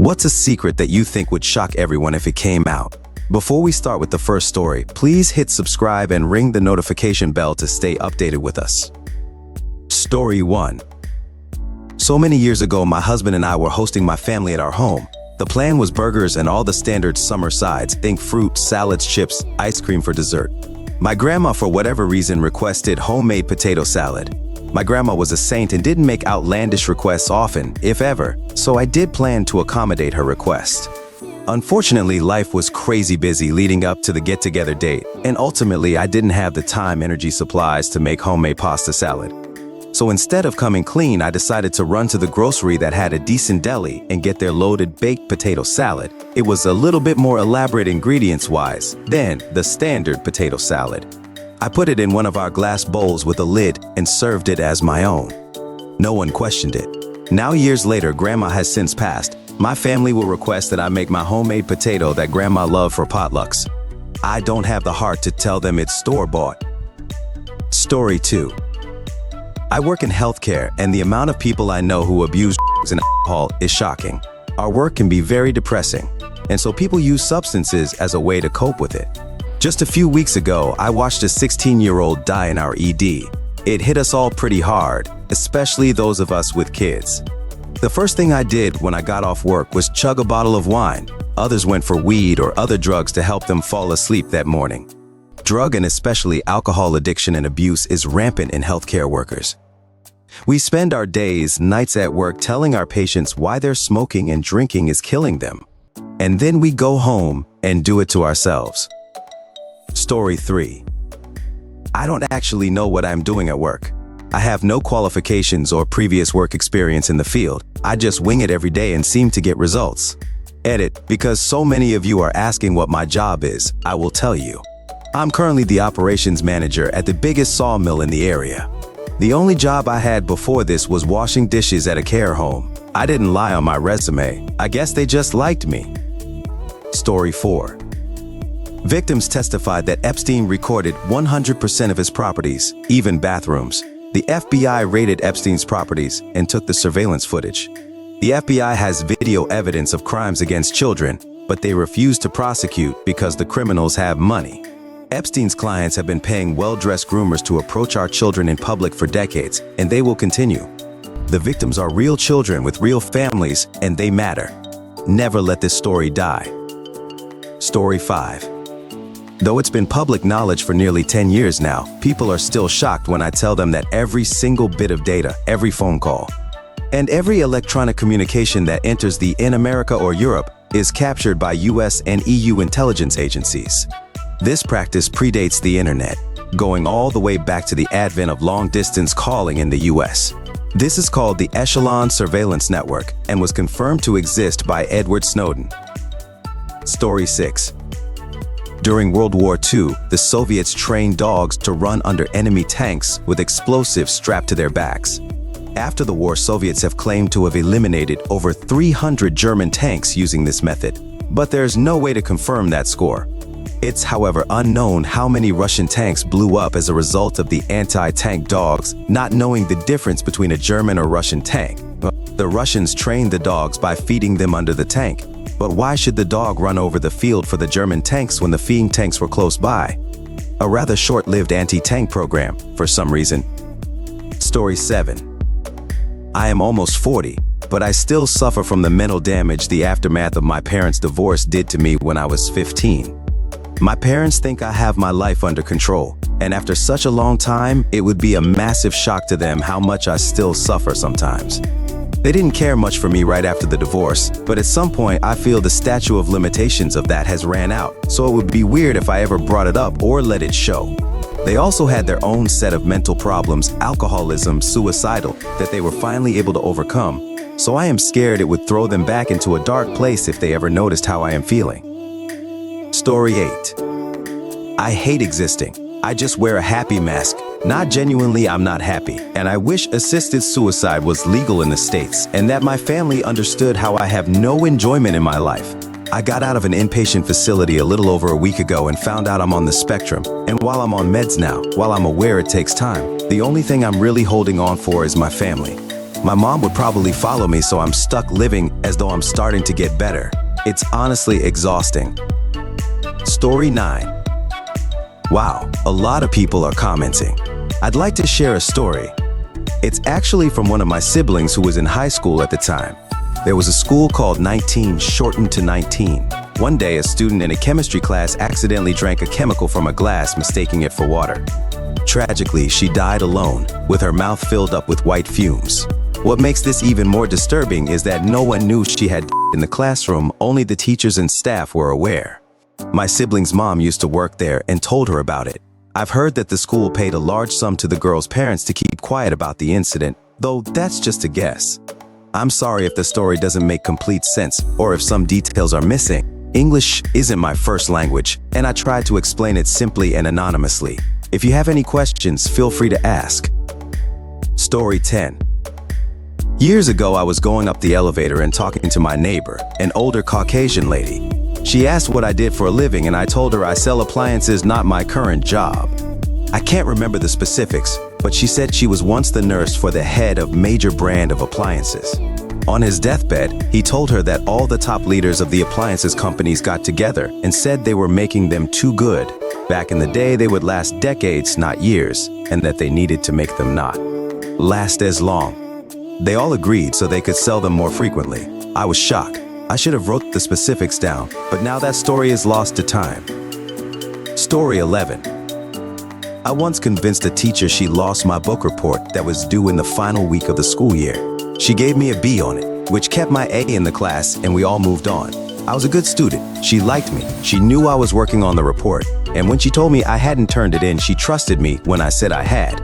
What's a secret that you think would shock everyone if it came out? Before we start with the first story, please hit subscribe and ring the notification bell to stay updated with us. Story 1. So many years ago, my husband and I were hosting my family at our home. The plan was burgers and all the standard summer sides, think fruit, salads, chips, ice cream for dessert. My grandma, for whatever reason, requested homemade potato salad. My grandma was a saint and didn't make outlandish requests often, if ever, so I did plan to accommodate her request. Unfortunately, life was crazy busy leading up to the get-together date, and ultimately I didn't have the time, energy, supplies to make homemade pasta salad. So instead of coming clean, I decided to run to the grocery that had a decent deli and get their loaded baked potato salad. It was a little bit more elaborate ingredients-wise than the standard potato salad. I put it in one of our glass bowls with a lid and served it as my own. No one questioned it. Now, years later, Grandma has since passed. My family will request that I make my homemade potato that Grandma loved for potlucks. I don't have the heart to tell them it's store-bought. Story 2. I work in healthcare, and the amount of people I know who abuse drugs and alcohol is shocking. Our work can be very depressing, and so people use substances as a way to cope with it. Just a few weeks ago, I watched a 16-year-old die in our ED. It hit us all pretty hard, especially those of us with kids. The first thing I did when I got off work was chug a bottle of wine. Others went for weed or other drugs to help them fall asleep that morning. Drug and especially alcohol addiction and abuse is rampant in healthcare workers. We spend our days, nights at work telling our patients why their smoking and drinking is killing them. And then we go home and do it to ourselves. Story 3. I don't actually know what I'm doing at work. I have no qualifications or previous work experience in the field. I just wing it every day and seem to get results. Edit, because so many of you are asking what my job is, I will tell you. I'm currently the operations manager at the biggest sawmill in the area. The only job I had before this was washing dishes at a care home. I didn't lie on my resume. I guess they just liked me. Story 4. Victims testified that Epstein recorded 100% of his properties, even bathrooms. The FBI raided Epstein's properties and took the surveillance footage. The FBI has video evidence of crimes against children, but they refuse to prosecute because the criminals have money. Epstein's clients have been paying well-dressed groomers to approach our children in public for decades, and they will continue. The victims are real children with real families, and they matter. Never let this story die. Story 5. Though it's been public knowledge for nearly 10 years now, people are still shocked when I tell them that every single bit of data, every phone call, and every electronic communication that enters in America or Europe is captured by US and EU intelligence agencies. This practice predates the internet, going all the way back to the advent of long-distance calling in the US. This is called the Echelon Surveillance Network and was confirmed to exist by Edward Snowden. Story 6. During World War II, the Soviets trained dogs to run under enemy tanks with explosives strapped to their backs. After the war, Soviets have claimed to have eliminated over 300 German tanks using this method, but there's no way to confirm that score. It's, however, unknown how many Russian tanks blew up as a result of the anti-tank dogs not knowing the difference between a German or Russian tank. The Russians trained the dogs by feeding them under the tank. But why should the dog run over the field for the German tanks when the feeding tanks were close by? A rather short-lived anti-tank program, for some reason. Story 7. I am almost 40, but I still suffer from the mental damage the aftermath of my parents' divorce did to me when I was 15. My parents think I have my life under control, and after such a long time, it would be a massive shock to them how much I still suffer sometimes. They didn't care much for me right after the divorce, but at some point I feel the statute of limitations of that has ran out, so it would be weird if I ever brought it up or let it show. They also had their own set of mental problems, alcoholism, suicidal, that they were finally able to overcome, so I am scared it would throw them back into a dark place if they ever noticed how I am feeling. Story 8. I hate existing. I just wear a happy mask. Not genuinely, I'm not happy, and I wish assisted suicide was legal in the States and that my family understood how I have no enjoyment in my life. I got out of an inpatient facility a little over a week ago and found out I'm on the spectrum, and while I'm on meds now, while I'm aware it takes time, the only thing I'm really holding on for is my family. My mom would probably follow me, so I'm stuck living as though I'm starting to get better. It's honestly exhausting. Story 9. Wow, a lot of people are commenting. I'd like to share a story. It's actually from one of my siblings who was in high school at the time. There was a school called 19, shortened to 19. One day, a student in a chemistry class accidentally drank a chemical from a glass, mistaking it for water. Tragically, she died alone, with her mouth filled up with white fumes. What makes this even more disturbing is that no one knew she had in the classroom, only the teachers and staff were aware. My sibling's mom used to work there and told her about it. I've heard that the school paid a large sum to the girl's parents to keep quiet about the incident, though that's just a guess. I'm sorry if the story doesn't make complete sense or if some details are missing. English isn't my first language, and I tried to explain it simply and anonymously. If you have any questions, feel free to ask. Story 10. Years ago, I was going up the elevator and talking to my neighbor, an older Caucasian lady. She asked what I did for a living, and I told her I sell appliances, not my current job. I can't remember the specifics, but she said she was once the nurse for the head of major brand of appliances. On his deathbed, he told her that all the top leaders of the appliances companies got together and said they were making them too good. Back in the day, they would last decades, not years, and that they needed to make them not last as long. They all agreed so they could sell them more frequently. I was shocked. I should have wrote the specifics down, but now that story is lost to time. Story 11. I once convinced a teacher she lost my book report that was due in the final week of the school year. She gave me a B on it, which kept my A in the class, and we all moved on. I was a good student. She liked me. She knew I was working on the report, and when she told me I hadn't turned it in, she trusted me when I said I had.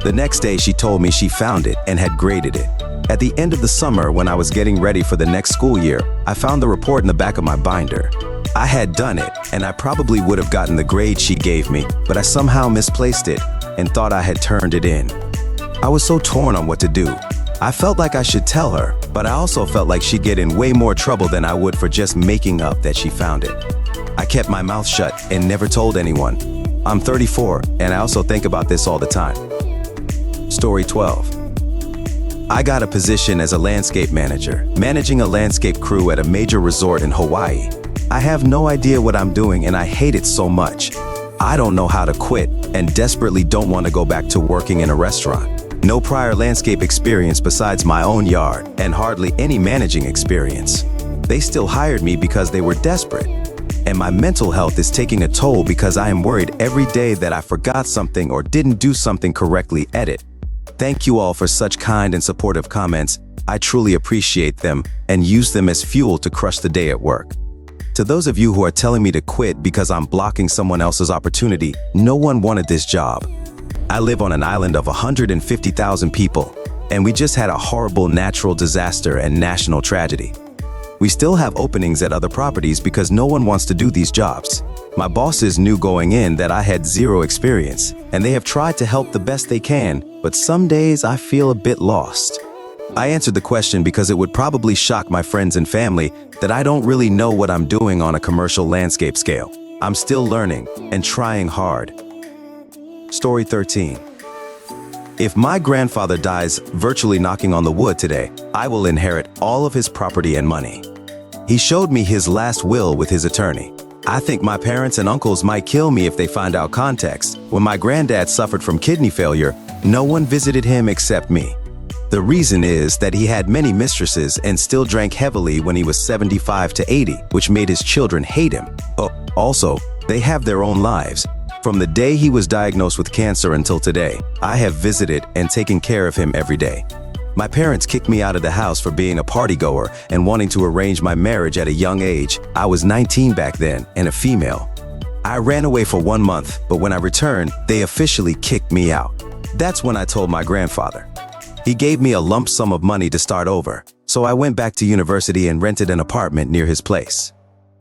The next day, she told me she found it and had graded it. At the end of the summer, when I was getting ready for the next school year, I found the report in the back of my binder. I had done it, and I probably would have gotten the grade she gave me, but I somehow misplaced it and thought I had turned it in. I was so torn on what to do. I felt like I should tell her, but I also felt like she'd get in way more trouble than I would for just making up that she found it. I kept my mouth shut and never told anyone. I'm 34, and I also think about this all the time. Story 12. I got a position as a landscape manager, managing a landscape crew at a major resort in Hawaii. I have no idea what I'm doing, and I hate it so much. I don't know how to quit and desperately don't want to go back to working in a restaurant. No prior landscape experience besides my own yard, and hardly any managing experience. They still hired me because they were desperate. And my mental health is taking a toll because I am worried every day that I forgot something or didn't do something correctly. Edit. Thank you all for such kind and supportive comments. I truly appreciate them and use them as fuel to crush the day at work. To those of you who are telling me to quit because I'm blocking someone else's opportunity, no one wanted this job. I live on an island of 150,000 people, and we just had a horrible natural disaster and national tragedy. We still have openings at other properties because no one wants to do these jobs. My bosses knew going in that I had zero experience, and they have tried to help the best they can, but some days I feel a bit lost. I answered the question because it would probably shock my friends and family that I don't really know what I'm doing on a commercial landscape scale. I'm still learning and trying hard. Story 13. If my grandfather dies virtually knocking on the wood today, I will inherit all of his property and money. He showed me his last will with his attorney. I think my parents and uncles might kill me if they find out context. When my granddad suffered from kidney failure, no one visited him except me. The reason is that he had many mistresses and still drank heavily when he was 75 to 80, which made his children hate him. Also, they have their own lives. From the day he was diagnosed with cancer until today, I have visited and taken care of him every day. My parents kicked me out of the house for being a partygoer and wanting to arrange my marriage at a young age. I was 19 back then and a female. I ran away for 1 month, but when I returned, they officially kicked me out. That's when I told my grandfather. He gave me a lump sum of money to start over, so I went back to university and rented an apartment near his place.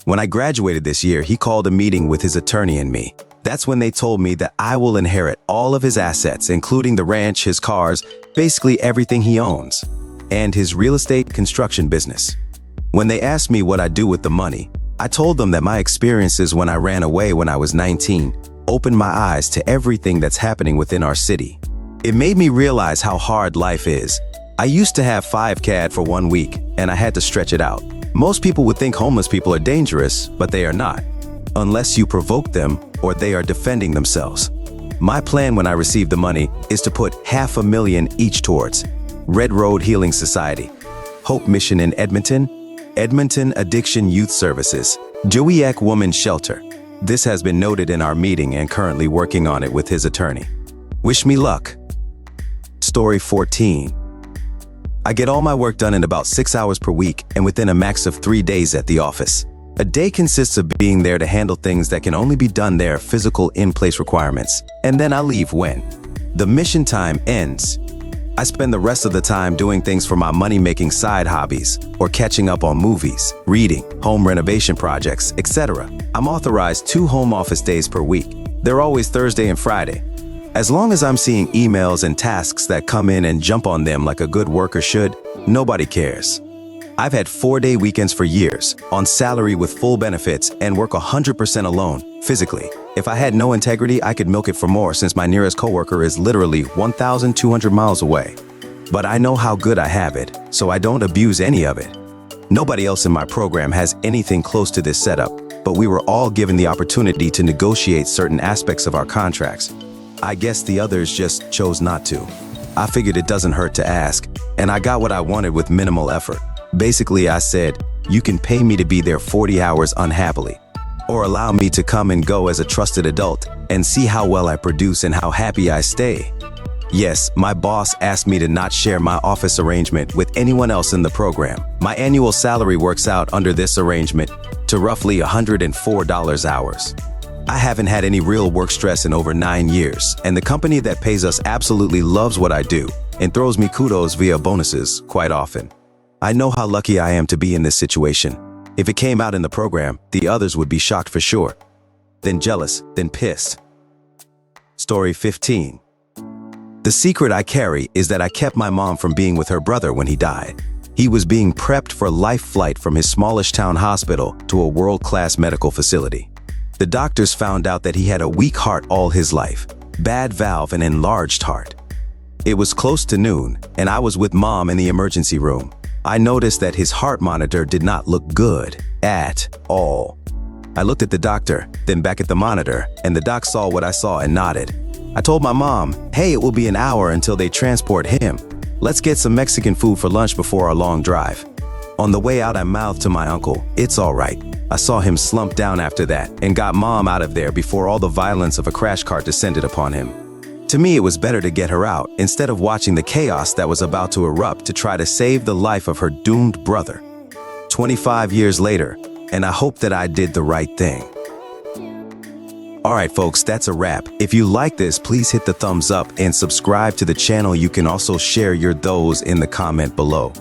When I graduated this year, he called a meeting with his attorney and me. That's when they told me that I will inherit all of his assets, including the ranch, his cars, basically everything he owns, and his real estate construction business. When they asked me what I'd do with the money, I told them that my experiences when I ran away when I was 19 opened my eyes to everything that's happening within our city. It made me realize how hard life is, I used to have 5 CAD for 1 week, and I had to stretch it out. Most people would think homeless people are dangerous, but they are not, unless you provoke them or they are defending themselves. My plan when I receive the money is to put $500,000 each towards Red Road Healing Society, Hope Mission in Edmonton, Edmonton Addiction Youth Services, Joey Women's Shelter. This has been noted in our meeting and currently working on it with his attorney. Wish me luck. Story 14. I get all my work done in about 6 hours per week and within a max of 3 days at the office. A day consists of being there to handle things that can only be done there, physical in-place requirements, and then I leave when the mission time ends. I spend the rest of the time doing things for my money-making side hobbies or catching up on movies, reading, home renovation projects, etc. I'm authorized 2 home office days per week. They're always Thursday and Friday. As long as I'm seeing emails and tasks that come in and jump on them like a good worker should, nobody cares. I've had 4-day weekends for years, on salary with full benefits, and work 100% alone, physically. If I had no integrity, I could milk it for more since my nearest coworker is literally 1,200 miles away. But I know how good I have it, so I don't abuse any of it. Nobody else in my program has anything close to this setup, but we were all given the opportunity to negotiate certain aspects of our contracts. I guess the others just chose not to. I figured it doesn't hurt to ask, and I got what I wanted with minimal effort. Basically, I said, you can pay me to be there 40 hours unhappily, or allow me to come and go as a trusted adult and see how well I produce and how happy I stay. Yes, my boss asked me to not share my office arrangement with anyone else in the program. My annual salary works out under this arrangement to roughly $104 hours. I haven't had any real work stress in over 9 years, and the company that pays us absolutely loves what I do and throws me kudos via bonuses quite often. I know how lucky I am to be in this situation. If it came out in the program, the others would be shocked for sure. Then jealous, then pissed. Story 15. The secret I carry is that I kept my mom from being with her brother when he died. He was being prepped for life flight from his smallish town hospital to a world-class medical facility. The doctors found out that he had a weak heart all his life, bad valve and enlarged heart. It was close to noon, and I was with Mom in the emergency room. I noticed that his heart monitor did not look good at all. I looked at the doctor, then back at the monitor, and the doc saw what I saw and nodded. I told my mom, hey, it will be an hour until they transport him. Let's get some Mexican food for lunch before our long drive. On the way out, I mouthed to my uncle, it's all right. I saw him slump down after that and got Mom out of there before all the violence of a crash cart descended upon him. To me, it was better to get her out instead of watching the chaos that was about to erupt to try to save the life of her doomed brother. 25 years later, and I hope that I did the right thing. Alright folks, that's a wrap. If you like this, please hit the thumbs up and subscribe to the channel. You can also share your those in the comment below.